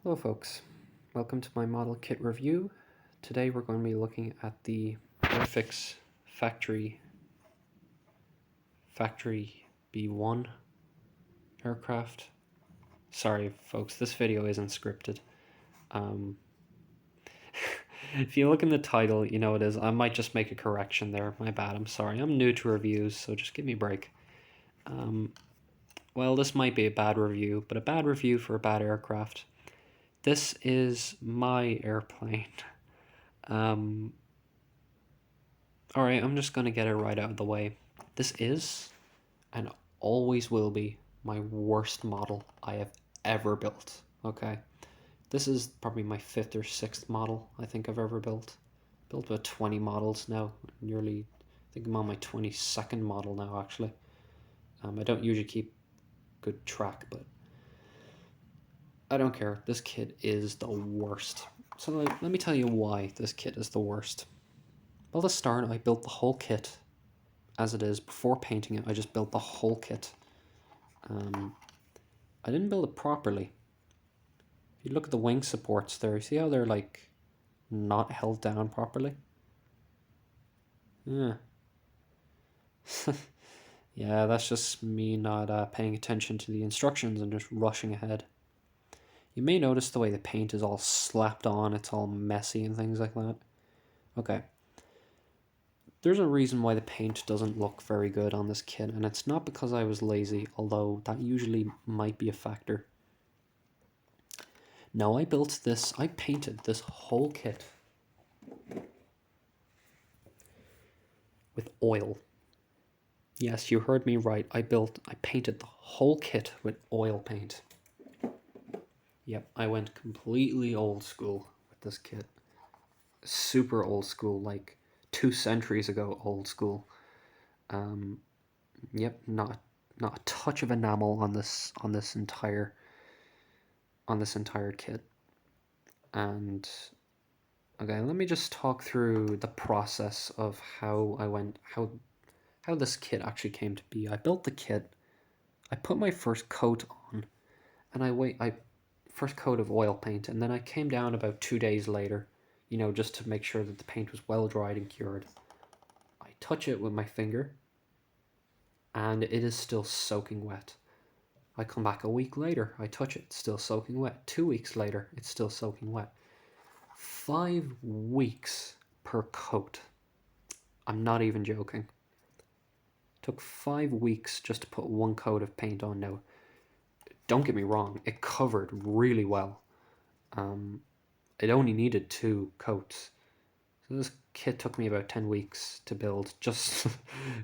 Hello folks, welcome to my model kit review. Today we're going to be looking at the Airfix Factory BE2c aircraft. Sorry folks, this video isn't scripted. If you look in the title, you know it is. I might just make a correction there, my bad, I'm sorry. I'm new to reviews, so just give me a break. Well, this might be a bad review, but a bad review for a bad aircraft. This is my airplane. Alright, I'm just going to get it right out of the way. This is, and always will be, my worst model I have ever built, okay? This is probably my 5th or 6th model I think I've ever built. Built about 20 models now, nearly, I think I'm on my 22nd model now actually. I don't usually keep good track, but I don't care. This kit is the worst. So let me tell you why this kit is the worst. Well, to start, I built the whole kit as it is. Before painting it, I just built the whole kit. I didn't build it properly. If you look at the wing supports there, you see how they're like not held down properly? Yeah. Yeah, that's just me not paying attention to the instructions and just rushing ahead. You may notice the way the paint is all slapped on, it's all messy and things like that. Okay. There's a reason why the paint doesn't look very good on this kit, and it's not because I was lazy, although that usually might be a factor. No, I painted this whole kit with oil. Yes, you heard me right, I painted the whole kit with oil paint. Yep, I went completely old school with this kit. Super old school, like 2 centuries ago old school. Yep, not a touch of enamel on this entire kit. And okay, let me just talk through the process of how this kit actually came to be. I built the kit, I put my first coat on, and first coat of oil paint, and then I came down about 2 days later, you know, just to make sure that the paint was well dried and cured. I touch it with my finger, and it is still soaking wet. I come back a week later, I touch it, it's still soaking wet. 2 weeks later, it's still soaking wet. 5 weeks per coat. I'm not even joking. It took 5 weeks just to put 1 coat of paint on now. Don't get me wrong, it covered really well. It only needed 2 coats. So this kit took me about 10 weeks to build, just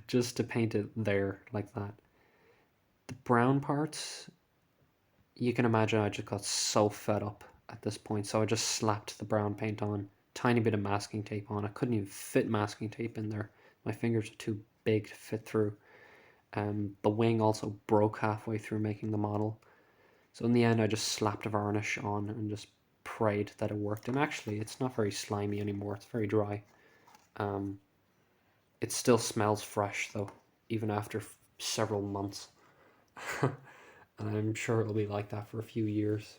to paint it there like that. The brown parts, you can imagine I just got so fed up at this point, so I just slapped the brown paint on, tiny bit of masking tape on. I couldn't even fit masking tape in there. My fingers are too big to fit through. The wing also broke halfway through making the model. So in the end, I just slapped a varnish on and just prayed that it worked. And actually, it's not very slimy anymore. It's very dry. It still smells fresh, though, even after several months. And I'm sure it'll be like that for a few years.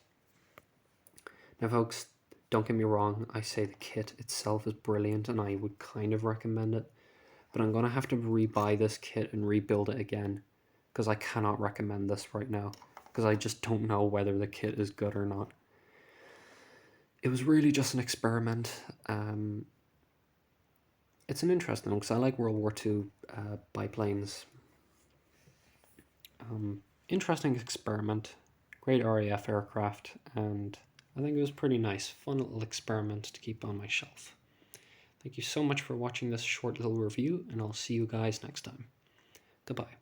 Now, folks, don't get me wrong. I say the kit itself is brilliant, and I would kind of recommend it. But I'm going to have to rebuy this kit and rebuild it again, because I cannot recommend this right now, because I just don't know whether the kit is good or not. It was really just an experiment. It's an interesting one, because I like World War II biplanes. Interesting experiment, great RAF aircraft, and I think it was pretty nice, fun little experiment to keep on my shelf. Thank you so much for watching this short little review, and I'll see you guys next time. Goodbye.